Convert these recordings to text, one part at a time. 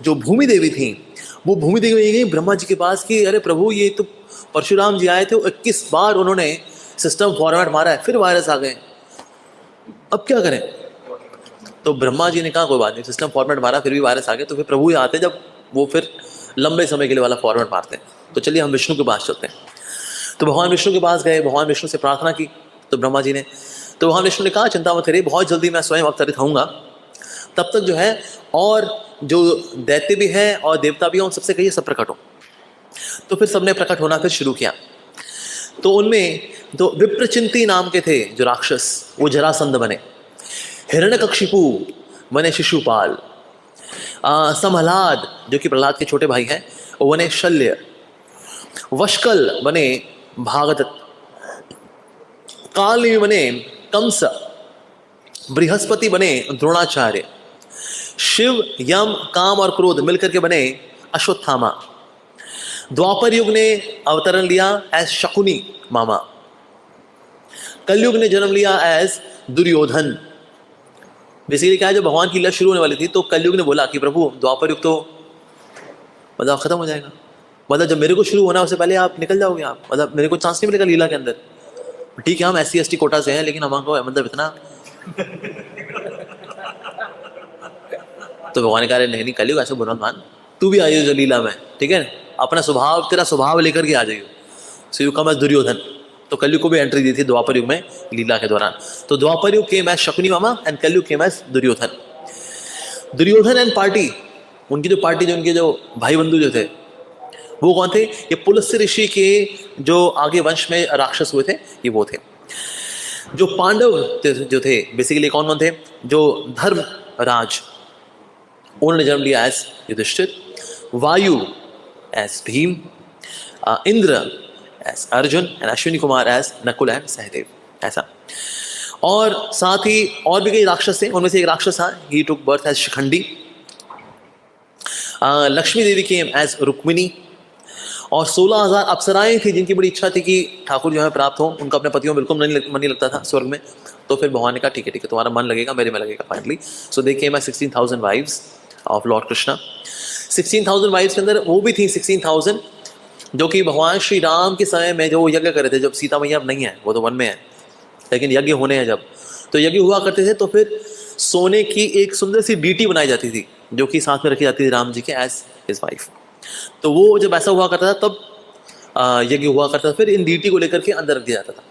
जो भूमि देवी थी, वो भूमि देवी गई ब्रह्मा जी के पास कि अरे प्रभु, ये तो परशुराम जी आए थे, 21 बार उन्होंने सिस्टम फॉर्मेट मारा है, फिर वायरस आ गए, अब क्या करें। तो ब्रह्मा जी ने कहा कोई बात नहीं, सिस्टम फॉर्मेट मारा फिर भी वायरस आ गए, तो फिर प्रभु ही आते जब वो फिर लंबे समय के लिए वाला फॉर्मेट मारते हैं। तो चलिए हम विष्णु के पास चलते हैं। तो भगवान विष्णु के पास गए, भगवान विष्णु से प्रार्थना की तो ब्रह्मा जी ने, तो भगवान विष्णु ने कहा चिंता मत करिए, बहुत जल्दी मैं स्वयं अवतरित होऊंगा, तब तक जो है और जो दैत्य भी है और देवता भी है उन सबसे कहिए सब प्रकट हो। तो फिर सबने प्रकट होना फिर शुरू किया। तो उनमें तो विप्रचिंती नाम के थे जो राक्षस, वो जरासंध बने, हिरण्यकशिपु बने शिशुपाल, समहलाद जो कि प्रहलाद के छोटे भाई हैं वो बने शल्य, वशकल बने भागदत्त, काल बने कंस, बृहस्पति बने द्रोणाचार्य, शिव यम काम और क्रोध मिलकर के बने अश्वत्थामा, द्वापर युग ने अवतरण लिया एज शकुनी मामा, कलयुग ने जन्म लिया एज दुर्योधन। बेसिकली क्या है, जब भगवान की लीला शुरू होने वाली थी तो कलयुग ने बोला कि प्रभु द्वापर युग तो मतलब खत्म हो जाएगा, मतलब जब मेरे को शुरू होना उससे पहले आप निकल जाओगे, आप मतलब मेरे को चांस नहीं मिलेगा लीला के अंदर। ठीक है हम SC ST कोटा से हैं लेकिन हमको मतलब इतना तो भगवान ने कहा नहीं नहीं कलयुग ऐसे बुरा मान, तू भी आइयो जो लीला में, ठीक है अपना स्वभाव, तेरा स्वभाव लेकर के आ जाइयो। So you come as Duryodhana. तो कलयुग को भी एंट्री दी थी द्वापर युग में लीला के दौरान। तो Dwapar Yug came as Shakuni mama and Kalyug came as Duryodhan. Duryodhan and party, उनकी जो पार्टी, जो उनके जो भाई बंधु जो थे वो कौन थे, ये पुलस्त्य ऋषि के जो आगे वंश में राक्षस हुए थे ये वो थे। जो पांडव जो थे बेसिकली कौन कौन थे, जो धर्म राज उन्होंने जन्म लिया as Yudhishthira, Vayu as Bhima, Indra as Arjuna and Ashwini Kumar as Nakula and Sahadeva, ऐसा। और साथ ही और भी कई राक्षस थे, उनमें से एक राक्षस था he took birth as Shikhandi, Lakshmi Devi came as Rukmini, और 16,000 अप्सराएं थी जिनकी बड़ी इच्छा थी कि ठाकुर जो है प्राप्त हो, उनका अपने पतियों में बिल्कुल मन नहीं लगता था स्वर्ग में। तो फिर भगवान ने कहा ठीक है तुम्हारा मन लगेगा मेरे में लगेगा finally. So they came as 16,000 wives of lord Krishna. 16,000 wives के अंदर वो भी थी 16,000 जो कि भगवान श्री राम के समय में जो यज्ञ कर रहे थे, जब सीता मैया अब नहीं है, वो तो वन में है, लेकिन यज्ञ होने हैं जब, तो यज्ञ हुआ करते थे तो फिर सोने की एक सुंदर सी डीटी बनाई जाती थी जो कि साथ में रखी जाती थी राम जी के एज हिज वाइफ। तो वो जब ऐसा हुआ करता था तब यज्ञ हुआ करता था, फिर इन डीटी को लेकर के अंदर रख दिया जाता था।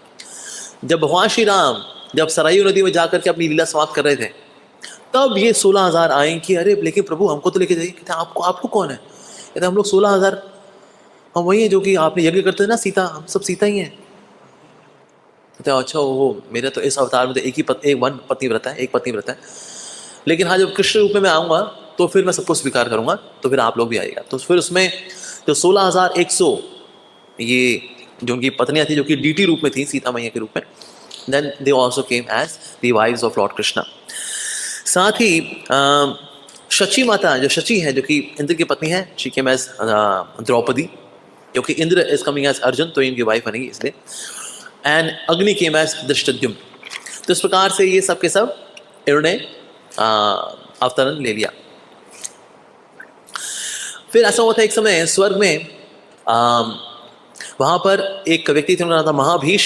जब भगवान श्री राम जब सरयू नदी में जाकर के अपनी लीला समाप्त कर रहे थे तब ये 16,000 आए कि अरे लेकिन प्रभु हमको तो लेके जाइए। कहते आपको कौन है? कहते हम लोग 16,000 हम वही हैं जो कि आपने यज्ञ करते थे ना, सीता, हम सब सीता ही हैं। कहते अच्छा वो मेरा तो इस अवतार में तो एक पत्नी व्रत है, एक पत्नी व्रत है, लेकिन हाँ जब कृष्ण रूप में मैं आऊँगा तो फिर मैं सबको स्वीकार करूँगा, तो फिर आप लोग भी आइएगा। तो फिर उसमें जो 16,100 ये जो उनकी पत्नियाँ थी जो कि डीटी रूप में थी, सीता मैया के रूप में, then they also came as the wives of lord Krishna. साथ ही शची माता जो शची है जो कि इंद्र की पत्नी है, शी केम एज द्रौपदी, क्योंकि Indra is coming as Arjuna तो इनकी वाइफ बनेगी इसलिए। एंड अग्नि केम एज धृष्टद्युम्न। तो इस प्रकार से ये सब के सब इन्होंने अवतरण ले लिया। फिर ऐसा हुआ था एक समय स्वर्ग में वहाँ पर एक व्यक्ति थे, उनका नाम था महाभीष,